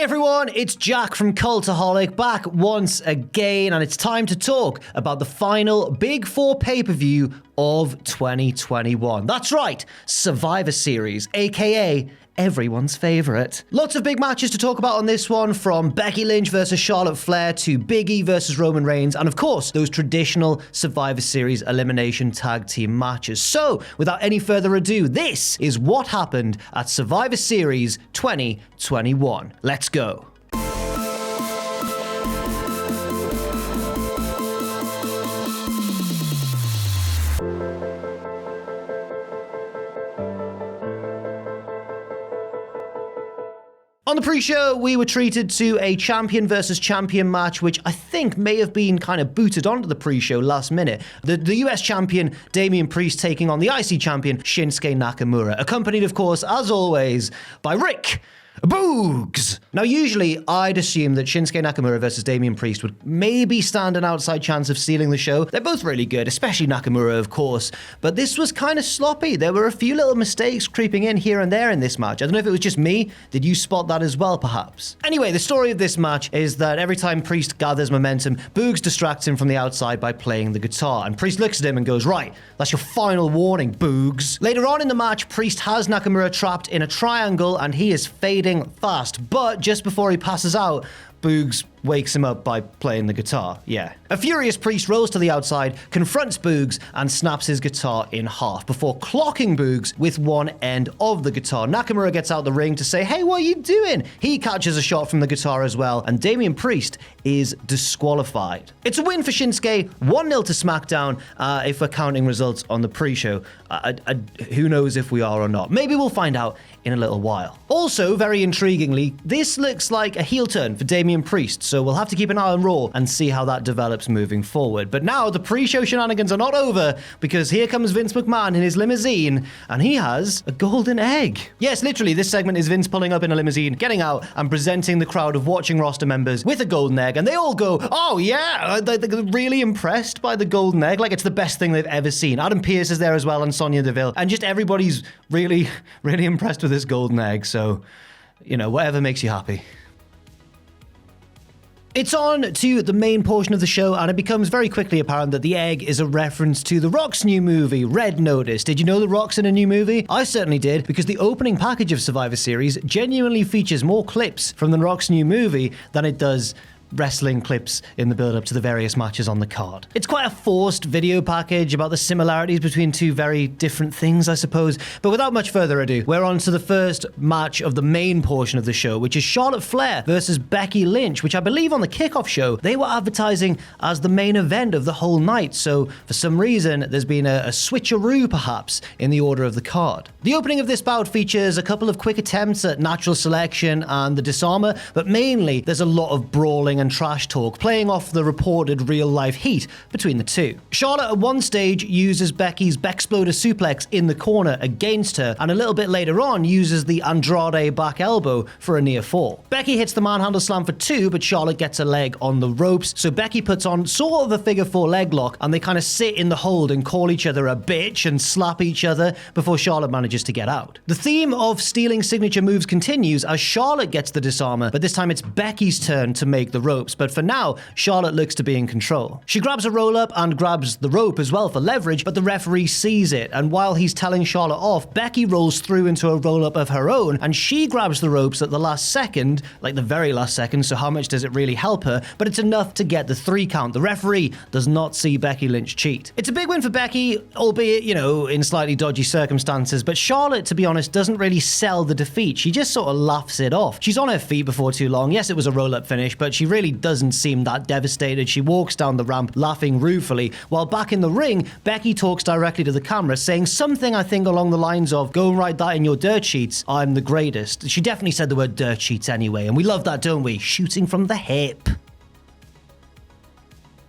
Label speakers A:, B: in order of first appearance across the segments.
A: Hey everyone, it's Jack from Cultaholic back once again, and it's time to talk about the final Big Four pay-per-view of 2021. That's right, Survivor Series, aka everyone's favorite. Lots of big matches to talk about on this one, from Becky Lynch versus Charlotte Flair to Big E versus Roman Reigns, and of course, those traditional Survivor Series elimination tag team matches. So, without any further ado, this is what happened at Survivor Series 2021. Let's go. On the pre-show, we were treated to a champion versus champion match, which I think may have been kind of booted onto the pre-show last minute. The US champion, Damian Priest, taking on the IC champion, Shinsuke Nakamura, accompanied, of course, as always, by Rick Boogs. Now, usually, I'd assume that Shinsuke Nakamura versus Damian Priest would maybe stand an outside chance of stealing the show. They're both really good, especially Nakamura, of course, but this was kind of sloppy. There were a few little mistakes creeping in here and there in this match. I don't know if it was just me. Did you spot that as well, perhaps? Anyway, the story of this match is that every time Priest gathers momentum, Boogs distracts him from the outside by playing the guitar, and Priest looks at him and goes, "Right, that's your final warning, Boogs." Later on in the match, Priest has Nakamura trapped in a triangle, and he is fading fast, but just before he passes out, Boogs wakes him up by playing the guitar. Yeah. A furious Priest rolls to the outside, confronts Boogs, and snaps his guitar in half before clocking Boogs with one end of the guitar. Nakamura gets out the ring to say, "Hey, what are you doing?" He catches a shot from the guitar as well, and Damian Priest is disqualified. It's a win for Shinsuke, 1-0 to SmackDown, if we're counting results on the pre-show. Who knows if we are or not. Maybe we'll find out in a little while. Also, very intriguingly, this looks like a heel turn for Damian Priest, so we'll have to keep an eye on Raw and see how that develops moving forward. But now the pre-show shenanigans are not over, because here comes Vince McMahon in his limousine, and he has a golden egg. Yes, literally, this segment is Vince pulling up in a limousine, getting out, and presenting the crowd of watching roster members with a golden egg, and they all go, "Oh yeah," they're really impressed by the golden egg, like it's the best thing they've ever seen. Adam Pearce is there as well, and Sonya Deville, and just everybody's really, really impressed with this golden egg, so, you know, whatever makes you happy. It's on to the main portion of the show, and it becomes very quickly apparent that the egg is a reference to The Rock's new movie, Red Notice. Did you know The Rock's in a new movie? I certainly did, because the opening package of Survivor Series genuinely features more clips from The Rock's new movie than it does wrestling clips in the build-up to the various matches on the card. It's quite a forced video package about the similarities between two very different things, I suppose. But without much further ado, we're on to the first match of the main portion of the show, which is Charlotte Flair versus Becky Lynch, which I believe on the Kickoff show, they were advertising as the main event of the whole night. So for some reason, there's been a switcheroo, perhaps, in the order of the card. The opening of this bout features a couple of quick attempts at natural selection and the disarmer, but mainly there's a lot of brawling and trash talk, playing off the reported real-life heat between the two. Charlotte at one stage uses Becky's Bexploder suplex in the corner against her, and a little bit later on uses the Andrade back elbow for a near fall. Becky hits the manhandle slam for 2, but Charlotte gets a leg on the ropes, so Becky puts on sort of a figure 4 leg lock, and they kind of sit in the hold and call each other a bitch and slap each other before Charlotte manages to get out. The theme of stealing signature moves continues as Charlotte gets the disarmer, but this time it's Becky's turn to make the ropes, but for now, Charlotte looks to be in control. She grabs a roll-up and grabs the rope as well for leverage, but the referee sees it, and while he's telling Charlotte off, Becky rolls through into a roll-up of her own, and she grabs the ropes at the last second, like the very last second, so how much does it really help her? But it's enough to get the 3 count. The referee does not see Becky Lynch cheat. It's a big win for Becky, albeit, you know, in slightly dodgy circumstances, but Charlotte, to be honest, doesn't really sell the defeat. She just sort of laughs it off. She's on her feet before too long. Yes, it was a roll-up finish, but she really doesn't seem that devastated. She walks down the ramp laughing ruefully, while back in the ring, Becky talks directly to the camera, saying something I think along the lines of, "Go and write that in your dirt sheets, I'm the greatest." She definitely said the word dirt sheets anyway, and we love that, don't we? Shooting from the hip.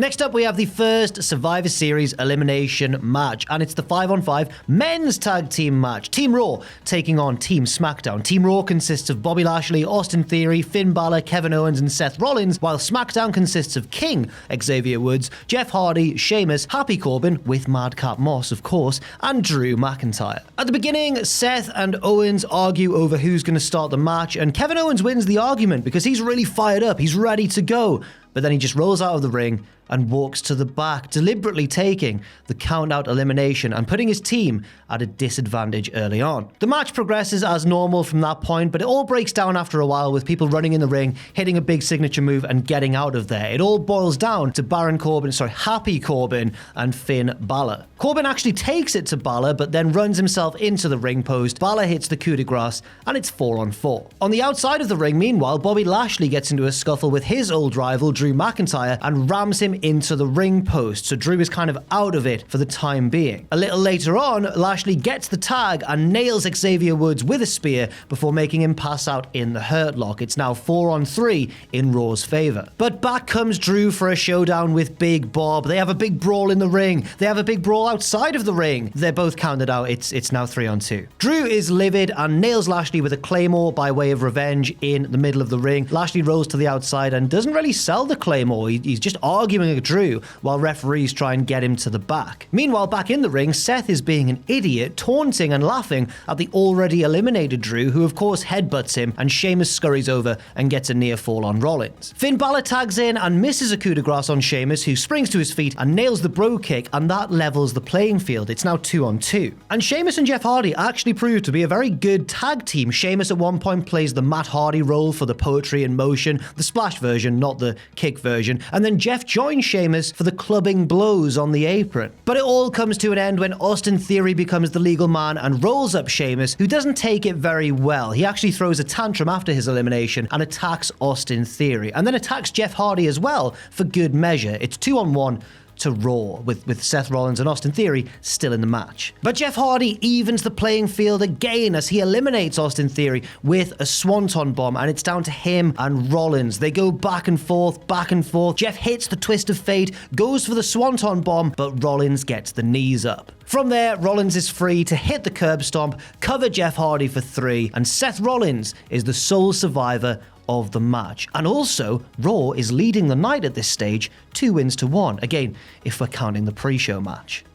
A: Next up, we have the first Survivor Series elimination match, and it's the 5-on-5 men's tag team match. Team Raw taking on Team SmackDown. Team Raw consists of Bobby Lashley, Austin Theory, Finn Balor, Kevin Owens, and Seth Rollins, while SmackDown consists of King, Xavier Woods, Jeff Hardy, Sheamus, Happy Corbin, with Madcap Moss, of course, and Drew McIntyre. At the beginning, Seth and Owens argue over who's going to start the match, and Kevin Owens wins the argument because he's really fired up, he's ready to go. But then he just rolls out of the ring and walks to the back, deliberately taking the count-out elimination and putting his team at a disadvantage early on. The match progresses as normal from that point, but it all breaks down after a while with people running in the ring, hitting a big signature move and getting out of there. It all boils down to Happy Corbin and Finn Balor. Corbin actually takes it to Balor, but then runs himself into the ring post. Balor hits the coup de grace, and it's 4-on-4. On the outside of the ring, meanwhile, Bobby Lashley gets into a scuffle with his old rival, Drew McIntyre, and rams him into the ring post, so Drew is kind of out of it for the time being. A little later on, Lashley gets the tag and nails Xavier Woods with a spear before making him pass out in the Hurt Lock. It's now 4-on-3 in Raw's favor. But back comes Drew for a showdown with Big Bob. They have a big brawl in the ring. They have a big brawl outside of the ring. They're both counted out. It's now 3-on-2. Drew is livid and nails Lashley with a claymore by way of revenge in the middle of the ring. Lashley rolls to the outside and doesn't really sell the claymore. He's just arguing with Drew while referees try and get him to the back. Meanwhile, back in the ring, Seth is being an idiot, taunting and laughing at the already eliminated Drew, who of course headbutts him, and Sheamus scurries over and gets a near fall on Rollins. Finn Balor tags in and misses a coup de grace on Sheamus, who springs to his feet and nails the bro kick, and that levels the playing field. It's now 2-on-2. And Sheamus and Jeff Hardy actually prove to be a very good tag team. Sheamus at one point plays the Matt Hardy role for the poetry in motion, the splash version, not the kick version, and then Jeff joins Sheamus for the clubbing blows on the apron. But it all comes to an end when Austin Theory becomes the legal man and rolls up Sheamus, who doesn't take it very well. He actually throws a tantrum after his elimination and attacks Austin Theory, and then attacks Jeff Hardy as well for good measure. It's 2-on-1 to Raw, with Seth Rollins and Austin Theory still in the match. But Jeff Hardy evens the playing field again as he eliminates Austin Theory with a swanton bomb, and it's down to him and Rollins. They go back and forth, back and forth. Jeff hits the twist of fate, goes for the swanton bomb, but Rollins gets the knees up. From there, Rollins is free to hit the curb stomp, cover Jeff Hardy for 3, and Seth Rollins is the sole survivor of the match. And also, Raw is leading the night at this stage, 2-1. Again, if we're counting the pre-show match.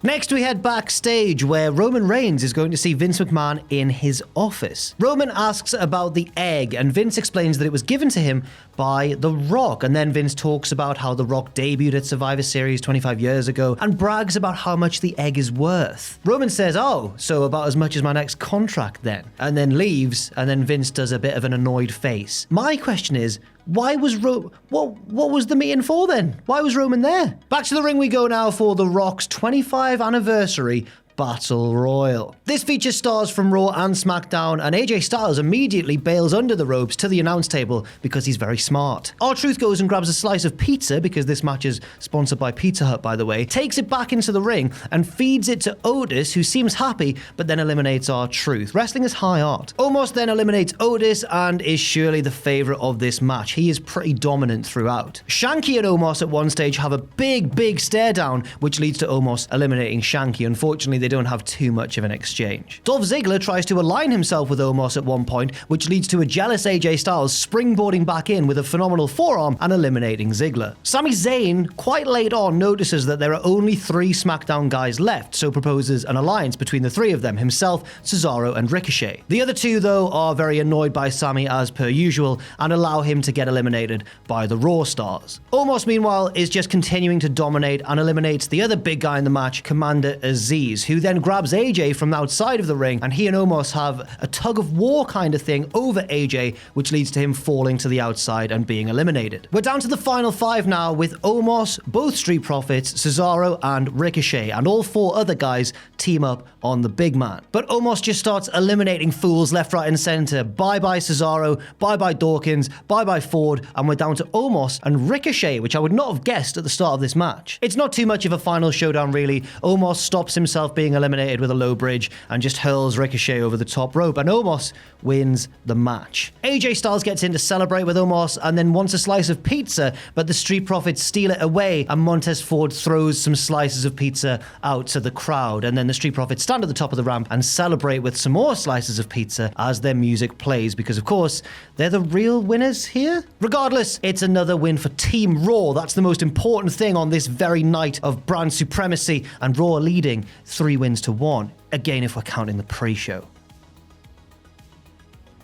A: Next, we head backstage where Roman Reigns is going to see Vince McMahon in his office. Roman asks about the egg, and Vince explains that it was given to him by The Rock. And then Vince talks about how The Rock debuted at Survivor Series 25 years ago and brags about how much the egg is worth. Roman says, "Oh, so about as much as my next contract then," and then leaves, and then Vince does a bit of an annoyed face. My question is, why was what was the meeting for then? Why was Roman there? Back to the ring we go now for The Rock's 25th anniversary Battle Royal. This features stars from Raw and SmackDown, and AJ Styles immediately bails under the ropes to the announce table because he's very smart. R-Truth goes and grabs a slice of pizza, because this match is sponsored by Pizza Hut, by the way, takes it back into the ring and feeds it to Otis, who seems happy, but then eliminates R-Truth. Wrestling is high art. Omos then eliminates Otis and is surely the favorite of this match. He is pretty dominant throughout. Shanky and Omos at one stage have a big stare down, which leads to Omos eliminating Shanky. Unfortunately, they don't have too much of an exchange. Dolph Ziggler tries to align himself with Omos at one point, which leads to a jealous AJ Styles springboarding back in with a phenomenal forearm and eliminating Ziggler. Sami Zayn, quite late on, notices that there are only 3 SmackDown guys left, so proposes an alliance between the 3 of them, himself, Cesaro, and Ricochet. The other 2, though, are very annoyed by Sami as per usual and allow him to get eliminated by the Raw stars. Omos, meanwhile, is just continuing to dominate and eliminates the other big guy in the match, Commander Aziz, who then grabs AJ from outside of the ring, and he and Omos have a tug of war kind of thing over AJ, which leads to him falling to the outside and being eliminated. We're down to the final 5 now, with Omos, both Street Profits, Cesaro, and Ricochet, and all 4 other guys team up on the big man. But Omos just starts eliminating fools left, right, and center. Bye-bye Cesaro, bye-bye Dawkins, bye-bye Ford, and we're down to Omos and Ricochet, which I would not have guessed at the start of this match. It's not too much of a final showdown, really. Omos stops himself being being eliminated with a low bridge and just hurls Ricochet over the top rope, and Omos wins the match. AJ Styles gets in to celebrate with Omos and then wants a slice of pizza, but the Street Profits steal it away, and Montez Ford throws some slices of pizza out to the crowd, and then the Street Profits stand at the top of the ramp and celebrate with some more slices of pizza as their music plays, because of course they're the real winners here. Regardless, it's another win for Team Raw. That's the most important thing on this very night of brand supremacy, and Raw leading 3-1, again if we're counting the pre-show.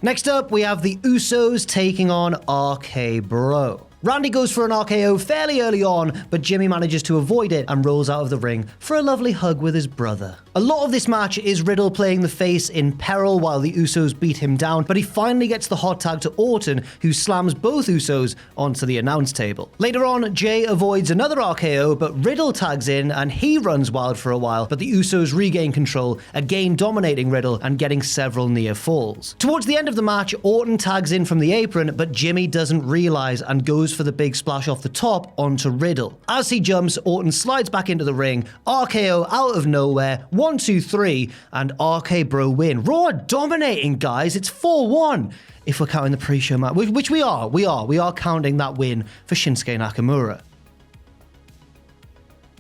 A: Next up, we have the Usos taking on RK Bro. Randy goes for an RKO fairly early on, but Jimmy manages to avoid it and rolls out of the ring for a lovely hug with his brother. A lot of this match is Riddle playing the face in peril while the Usos beat him down, but he finally gets the hot tag to Orton, who slams both Usos onto the announce table. Later on, Jay avoids another RKO, but Riddle tags in and he runs wild for a while, but the Usos regain control, again dominating Riddle and getting several near falls. Towards the end of the match, Orton tags in from the apron, but Jimmy doesn't realize and goes for the big splash off the top onto Riddle. As he jumps, Orton slides back into the ring, RKO out of nowhere, 1, 2, 3, and RK Bro win. Raw are dominating, guys. It's 4-1. If we're counting the pre-show match, which we are counting that win for Shinsuke Nakamura.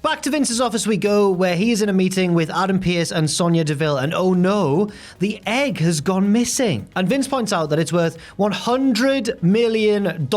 A: Back to Vince's office we go, where he is in a meeting with Adam Pearce and Sonya Deville, and oh no, the egg has gone missing. And Vince points out that it's worth $100 million,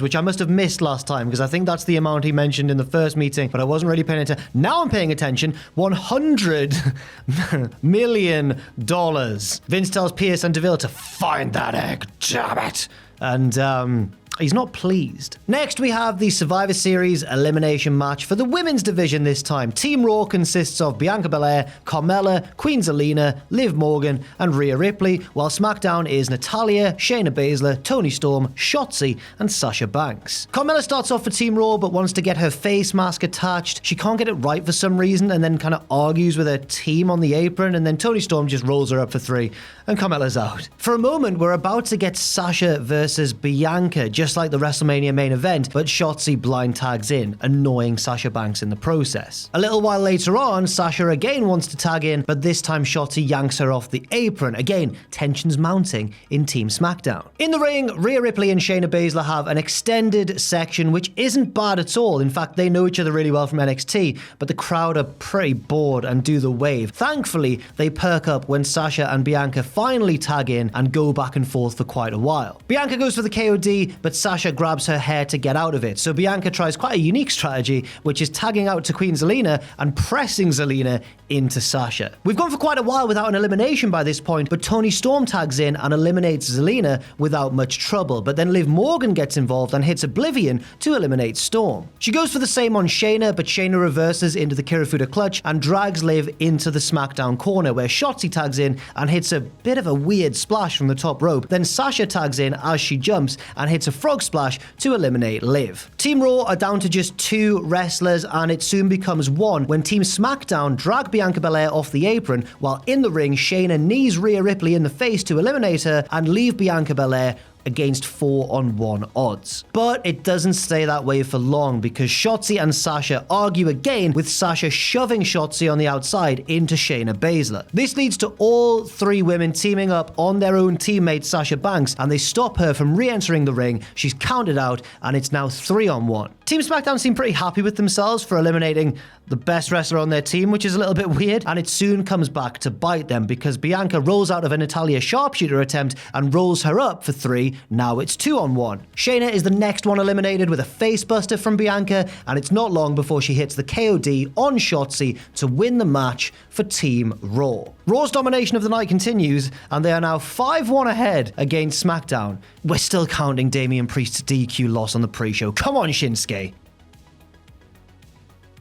A: which I must have missed last time, because I think that's the amount he mentioned in the first meeting, but I wasn't really paying attention. Now I'm paying attention. $100 million. Vince tells Pearce and Deville to find that egg, damn it. And, he's not pleased. Next, we have the Survivor Series elimination match for the women's division this time. Team Raw consists of Bianca Belair, Carmella, Queen Zelina, Liv Morgan, and Rhea Ripley, while SmackDown is Natalya, Shayna Baszler, Toni Storm, Shotzi, and Sasha Banks. Carmella starts off for Team Raw, but wants to get her face mask attached. She can't get it right for some reason, and then kind of argues with her team on the apron, and then Toni Storm just rolls her up for 3, and Carmella's out. For a moment, we're about to get Sasha versus Bianca, just like the WrestleMania main event, but Shotzi blind tags in, annoying Sasha Banks in the process. A little while later on, Sasha again wants to tag in, but this time Shotzi yanks her off the apron. Again, tensions mounting in Team SmackDown. In the ring, Rhea Ripley and Shayna Baszler have an extended section, which isn't bad at all. In fact, they know each other really well from NXT, but the crowd are pretty bored and do the wave. Thankfully, they perk up when Sasha and Bianca finally tag in and go back and forth for quite a while. Bianca goes for the KOD, but Sasha grabs her hair to get out of it, so Bianca tries quite a unique strategy, which is tagging out to Queen Zelina and pressing Zelina into Sasha. We've gone for quite a while without an elimination by this point, but Toni Storm tags in and eliminates Zelina without much trouble, but then Liv Morgan gets involved and hits Oblivion to eliminate Storm. She goes for the same on Shayna, but Shayna reverses into the Kirifuda clutch and drags Liv into the SmackDown corner, where Shotzi tags in and hits a bit of a weird splash from the top rope. Then Sasha tags in as she jumps and hits a frog splash to eliminate Liv. Team Raw are down to just 2 wrestlers, and it soon becomes 1 when Team SmackDown drag Bianca Belair off the apron, while in the ring, Shayna knees Rhea Ripley in the face to eliminate her and leave Bianca Belair against 4-on-1 odds. But it doesn't stay that way for long, because Shotzi and Sasha argue again, with Sasha shoving Shotzi on the outside into Shayna Baszler. This leads to all 3 women teaming up on their own teammate Sasha Banks, and they stop her from re-entering the ring. She's counted out, and it's now 3-on-1. Team SmackDown seem pretty happy with themselves for eliminating the best wrestler on their team, which is a little bit weird, and it soon comes back to bite them, because Bianca rolls out of a Natalya sharpshooter attempt and rolls her up for 3. Now it's 2-on-1. Shayna is the next one eliminated with a facebuster from Bianca, and it's not long before she hits the KOD on Shotzi to win the match for Team Raw. Raw's domination of the night continues, and they are now 5-1 ahead against SmackDown. We're still counting Damian Priest's DQ loss on the pre-show. Come on, Shinsuke.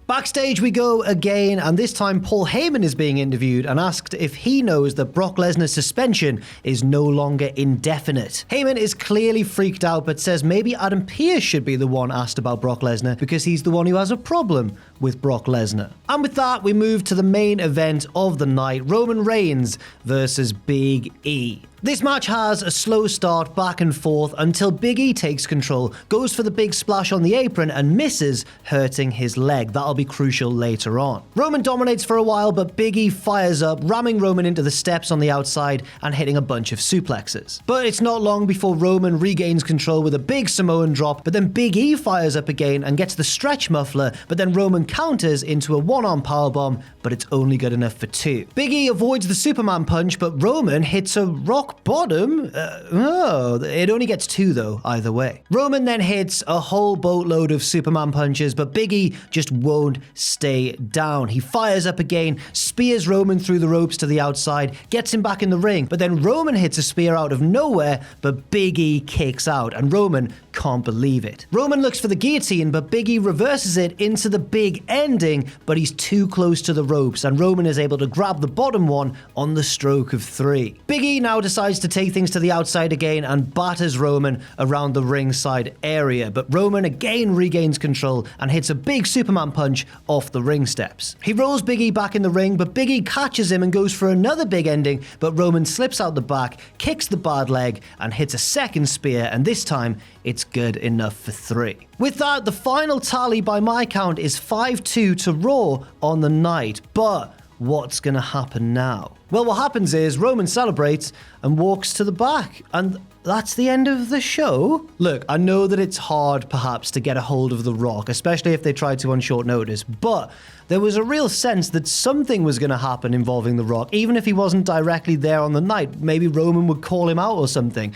A: Backstage we go again, and this time Paul Heyman is being interviewed and asked if he knows that Brock Lesnar's suspension is no longer indefinite. Heyman is clearly freaked out, but says maybe Adam Pearce should be the one asked about Brock Lesnar, because he's the one who has a problem with Brock Lesnar. And with that, we move to the main event of the night, Roman Reigns versus Big E. This match has a slow start back and forth until Big E takes control, goes for the big splash on the apron and misses, hurting his leg. That'll be crucial later on. Roman dominates for a while, but Big E fires up, ramming Roman into the steps on the outside and hitting a bunch of suplexes. But it's not long before Roman regains control with a big Samoan drop, but then Big E fires up again and gets the stretch muffler, but then Roman counters into a one-arm powerbomb, but it's only good enough for 2. Big E avoids the Superman punch, but Roman hits a rock bottom? It only gets 2 though, either way. Roman then hits a whole boatload of Superman punches, but Big E just won't stay down. He fires up again, spears Roman through the ropes to the outside, gets him back in the ring, but then Roman hits a spear out of nowhere, but Big E kicks out, and Roman can't believe it. Roman looks for the guillotine, but Big E reverses it into the big ending, but he's too close to the ropes, and Roman is able to grab the bottom one on the stroke of 3. Big E now decides to take things to the outside again and batters Roman around the ringside area, but Roman again regains control and hits a big Superman punch off the ring steps. He rolls Big E back in the ring, but Big E catches him and goes for another big ending, but Roman slips out the back, kicks the bad leg, and hits a second spear, and this time it's good enough for 3. With that, the final tally by my count is 5-2 to Raw on the night, but what's gonna happen now? Well, what happens is Roman celebrates and walks to the back, and that's the end of the show. Look, I know that it's hard perhaps to get a hold of The Rock, especially if they tried to on short notice, but there was a real sense that something was going to happen involving The Rock, even if he wasn't directly there on the night. Maybe Roman would call him out or something.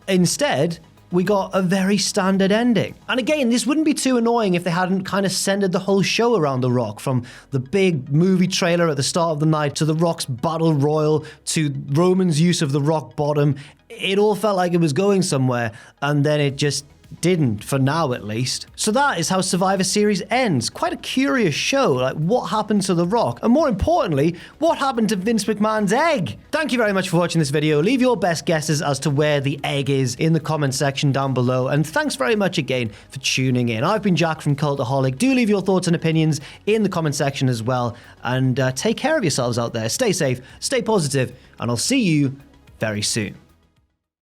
A: Instead, we got a very standard ending. And again, this wouldn't be too annoying if they hadn't kind of centered the whole show around The Rock, from the big movie trailer at the start of the night to The Rock's battle royal to Roman's use of the rock bottom. It all felt like it was going somewhere, and then it just didn't, for now at least. So that is how Survivor Series ends. Quite a curious show. Like, what happened to The Rock? And more importantly, what happened to Vince McMahon's egg? Thank you very much for watching this video. Leave your best guesses as to where the egg is in the comment section down below. And thanks very much again for tuning in. I've been Jack from Cultaholic. Do leave your thoughts and opinions in the comment section as well. And take care of yourselves out there. Stay safe, stay positive, and I'll see you very soon.